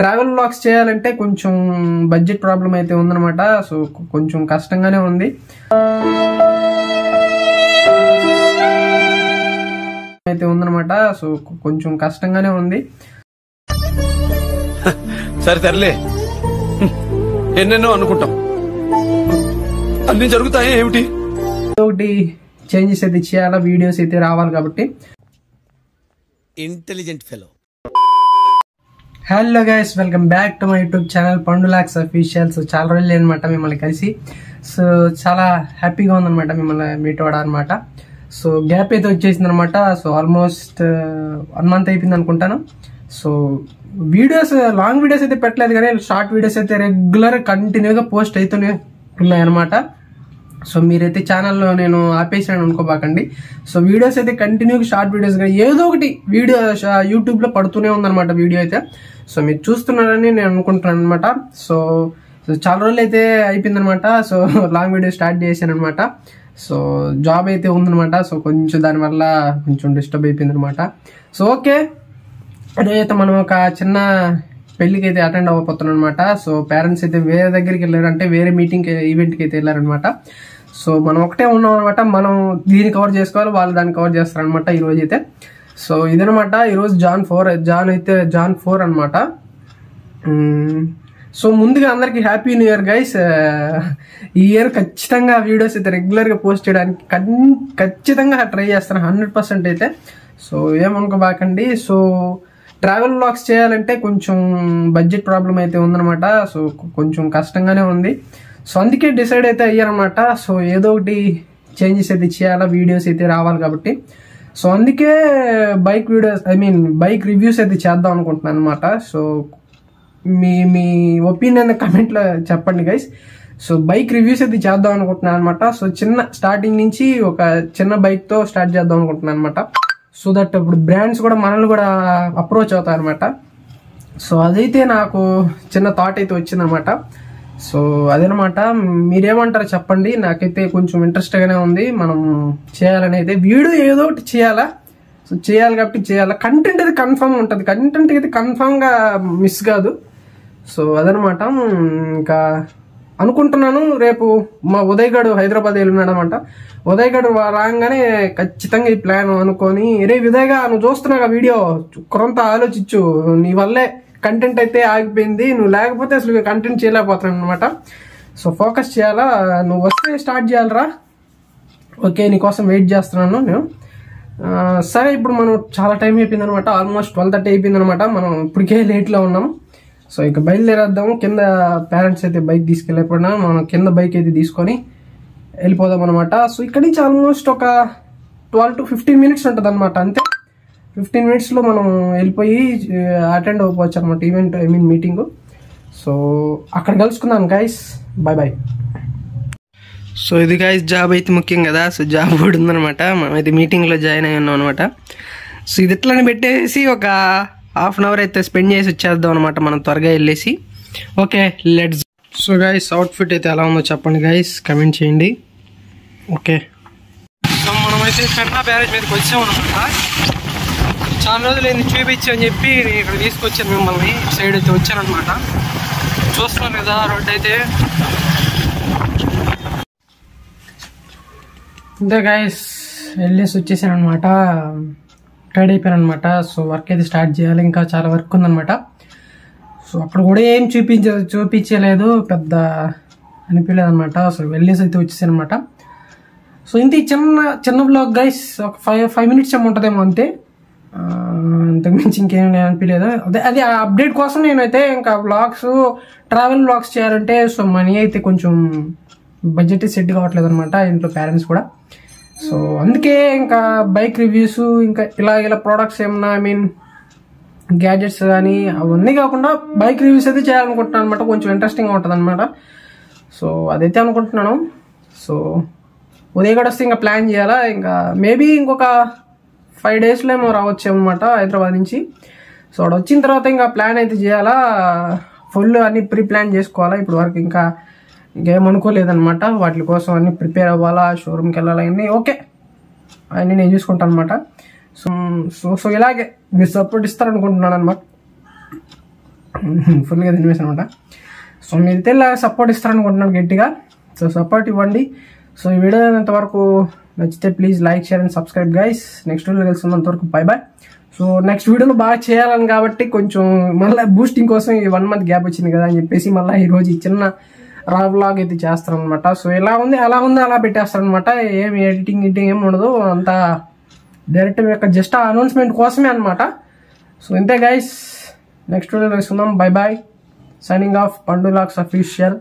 Travel vlogs చేయాలంటే కొంచెం budget problem అయితే ఉందన్నమాట. సో కొంచెం కష్టంగానే ఉంది. సరే తరలే, ఎన్నెన్నో అనుకుంటాం, అన్ని జరుగుతాయి ఏమిటి, ఒకటి చేంజెస్ అయితే చేయాలా, వీడియోస్ అయితే రావాలి కాబట్టి. Intelligent fellow. Hello guys, welcome back to my YouTube channel పండులాక్స్ అఫీషియల్. సో చాలా రోజులు అనమాట మిమ్మల్ని కలిసి. సో చాలా హ్యాపీగా ఉందన్నమాట మిమ్మల్ని మీట్ అవ్వడం అనమాట. సో గ్యాప్ అయితే వచ్చేసింది అనమాట. సో ఆల్మోస్ట్ 1 month అయిపోయింది అనుకుంటాను. సో వీడియోస్, లాంగ్ వీడియోస్ అయితే పెట్టలేదు కానీ షార్ట్ వీడియోస్ అయితే రెగ్యులర్ కంటిన్యూగా పోస్ట్ అవుతూనే ఉన్నాయన్నమాట. సో మీరైతే ఛానల్లో నేను ఆపేసాను అనుకోబాకండి. సో వీడియోస్ అయితే కంటిన్యూగా షార్ట్ వీడియోస్ కానీ ఏదో ఒకటి వీడియో యూట్యూబ్లో పడుతూనే ఉందన్నమాట వీడియో అయితే. సో మీరు చూస్తున్నారని నేను అనుకుంటున్నాను అనమాట. సో చాలా రోజులు అయితే అయిపోయిందనమాట. సో లాంగ్ వీడియో స్టార్ట్ చేశాను అనమాట. సో జాబ్ అయితే ఉందనమాట. సో కొంచెం దానివల్ల కొంచెం డిస్టర్బ్ అయిపోయింది అనమాట. సో ఓకే, అదైతే మనం ఒక చిన్న పెళ్లికి అయితే అటెండ్ అవ్వబోతున్నాం అనమాట. సో పేరెంట్స్ అయితే వేరే దగ్గరికి వెళ్ళారు, అంటే వేరే మీటింగ్ ఈవెంట్కి అయితే వెళ్ళారనమాట. సో మనం ఒకటే ఉన్నాం అనమాట. మనం దీన్ని కవర్ చేసుకోవాలి, వాళ్ళు దాన్ని కవర్ చేస్తారనమాట ఈ రోజు అయితే. సో ఇదనమాట ఈరోజు జాన్ 4 అనమాట. సో ముందుగా అందరికి హ్యాపీ న్యూ ఇయర్ గైస్. ఈ ఇయర్ ఖచ్చితంగా వీడియోస్ అయితే రెగ్యులర్గా పోస్ట్ చేయడానికి ఖచ్చితంగా ట్రై చేస్తాను 100% అయితే. సో ఏమనుకోబాకండి. సో ట్రావెల్ వ్లాగ్స్ చేయాలంటే కొంచెం బడ్జెట్ ప్రాబ్లం అయితే ఉందన్నమాట. సో కొంచెం కష్టంగానే ఉంది. సో అందుకే డిసైడ్ అయితే అయ్యారనమాట. సో ఏదో ఒకటి చేంజెస్ అయితే చేయాలా, వీడియోస్ అయితే రావాలి కాబట్టి. సో అందుకే బైక్ రివ్యూస్ అయితే చేద్దాం అనుకుంటున్నాను అనమాట. సో మీ ఒపీనియన్ కమెంట్లో చెప్పండి గైస్. సో బైక్ రివ్యూస్ అయితే చేద్దాం అనుకుంటున్నాను అనమాట. సో చిన్న స్టార్టింగ్ నుంచి ఒక చిన్న బైక్తో స్టార్ట్ చేద్దాం అనుకుంటున్నాను అనమాట. సో దట్ ఇప్పుడు బ్రాండ్స్ కూడా మనల్ని కూడా అప్రోచ్ అవుతాయి అనమాట. సో అదైతే నాకు చిన్న థాట్ అయితే వచ్చిందనమాట. సో అదనమాట, మీరేమంటారో చెప్పండి. నాకైతే కొంచెం ఇంట్రెస్ట్గానే ఉంది మనం చేయాలని అయితే. వీడియో ఏదో ఒకటి చేయాలా, సో చేయాలి కాబట్టి చేయాలా. కంటెంట్ అయితే కన్ఫామ్ ఉంటుంది, కంటెంట్ అయితే కన్ఫామ్గా మిస్ కాదు. సో అదనమాట. ఇంకా అనుకుంటున్నాను రేపు మా ఉదయ్ గడు హైదరాబాద్ వెళ్ళినాడు అనమాట. ఉదయ్ గడు రాగానే ఖచ్చితంగా ఈ ప్లాన్ అనుకొని, రే ఉదయ్గా నువ్వు చూస్తున్నావు వీడియో కొంత ఆలోచించు, నీ వల్లే కంటెంట్ అయితే ఆగిపోయింది, నువ్వు లేకపోతే అసలు కంటెంట్ చేయలేకపోతున్నాను అనమాట. సో ఫోకస్ చేయాలా, నువ్వు వస్తే స్టార్ట్ చేయాలరా. ఓకే, నీకోసం వెయిట్ చేస్తున్నాను నేను. సరే, ఇప్పుడు మనం చాలా టైం అయిపోయింది అనమాట. ఆల్మోస్ట్ 12:30 అయిపోయింది అనమాట. మనం ఇప్పటికే లేట్లో ఉన్నాం. సో ఇక బయలుదేరేద్దాము. కింద పేరెంట్స్ అయితే బైక్ తీసుకెళ్ళిపోయినా మనం కింద బైక్ అయితే తీసుకొని వెళ్ళిపోదాం అనమాట. సో ఇక్కడి నుంచి ఆల్మోస్ట్ ఒక 12 to 15 minutes ఉంటుంది అనమాట. అంతే 15 minutesలో మనం వెళ్ళిపోయి అటెండ్ అవ్వచ్చు అనమాట ఈవెంట్, మీటింగ్. సో అక్కడ కలుసుకుందాం గైస్. బాయ్. సో ఇది గైస్ జాబ్ అయితే ముఖ్యం కదా. సో జాబ్ కూడా ఉందనమాట. మనమైతే మీటింగ్లో జాయిన్ అయి ఉన్నాం అనమాట. సో ఇది ఇట్లానే పెట్టేసి ఒక 1/2 hour అయితే స్పెండ్ చేసి వచ్చేద్దాం అనమాట మనం త్వరగా వెళ్ళేసి. Okay, let's. So guys outfit అయితే ఎలా ఉందో చెప్పండి గైస్, కమెంట్ చేయండి. ఓకే, సో మనమైతే పెన్నా బ్యారేజ్ మీదకి వచ్చాం అనమాట. చాలా రోజులు ఏంది చూపించని చెప్పి ఇక్కడ తీసుకొచ్చాను మిమ్మల్ని. సైడ్ అయితే వచ్చాను అనమాట. చూస్తున్నాను కదా రోడ్ అయితే. అంతే గైస్, వెళ్ళేసి వచ్చేసాను అనమాట. టైడ్ అయిపోయాను అనమాట. సో వర్క్ అయితే స్టార్ట్ చేయాలి, ఇంకా చాలా వర్క్ ఉందనమాట. సో అక్కడ కూడా ఏం చూపించలేదు, పెద్ద అనిపించలేదు అనమాట. సో వెళ్ళేసి అయితే వచ్చేసాను అనమాట. సో ఇంత చిన్న బ్లాగ్ గైస్, ఒక 5 minutes ఏమో ఉంటుందేమో అంతే. అంతకుమించి ఇంకేం అనిపించలేదు. అది అప్డేట్ కోసం నేనైతే ఇంకా ట్రావెల్ బ్లాగ్స్ చేయాలంటే సో మనీ అయితే కొంచెం బడ్జెట్ సెట్ కావట్లేదు అనమాట ఇంట్లో పేరెంట్స్ కూడా. సో అందుకే ఇంకా బైక్ రివ్యూస్, ఇంకా ఇలా ప్రోడక్ట్స్ ఏమన్నా గ్యాడ్జెట్స్ కానీ అవన్నీ కాకుండా బైక్ రివ్యూస్ అయితే చేయాలనుకుంటున్నాను అనమాట. కొంచెం ఇంట్రెస్టింగ్గా ఉంటుంది అనమాట. సో అదైతే అనుకుంటున్నాను. సో ఉదయం కూడా వస్తే ఇంకా ప్లాన్ చేయాలా. ఇంకా మేబీ ఇంకొక 5 daysలో ఏమో రావచ్చు అనమాట హైదరాబాద్ నుంచి. సో అక్కడ వచ్చిన తర్వాత ఇంకా ప్లాన్ అయితే చేయాలా, ఫుల్ అన్ని ప్రీ ప్లాన్ చేసుకోవాలా. ఇప్పుడు వరకు ఇంకేమనుకోలేదనమాట. వాటి కోసం అన్ని ప్రిపేర్ అవ్వాలా, షోరూమ్కి వెళ్ళాలా, అన్నీ ఓకే, అవన్నీ నేను చూసుకుంటాను అనమాట. సో ఇలాగే మీరు సపోర్ట్ ఇస్తారనుకుంటున్నాను అనమాట. ఫుల్గా తినేసాను అనమాట. సో మీరైతే ఇలా సపోర్ట్ ఇస్తారనుకుంటున్నాను గట్టిగా. సో సపోర్ట్ ఇవ్వండి. సో ఈ వీడియో ఇంతవరకు నచ్చితే please like, share and subscribe guys. Next video కలుసుకున్నంతవరకు బై బాయ్. సో నెక్స్ట్ వీడియోలో బాగా చేయాలని కాబట్టి కొంచెం మళ్ళీ బూస్టింగ్ కోసం ఈ 1 month గ్యాప్ వచ్చింది కదా అని చెప్పేసి మళ్ళీ ఈరోజు ఈ చిన్న రా వ్లాగ్ అయితే చేస్తాను అనమాట. సో ఎలా ఉంది అలా పెట్టేస్తాను అనమాట. ఏం ఎడిటింగ్ ఏం ఉండదు, అంతా డైరెక్ట్ యొక్క జస్ట్ అనౌన్స్మెంట్ కోసమే అనమాట. సో ఇంతే గైస్, నెక్స్ట్ వీడియో కలుసుకుందాం. Bye bye. Signing off Pandu vlogs official.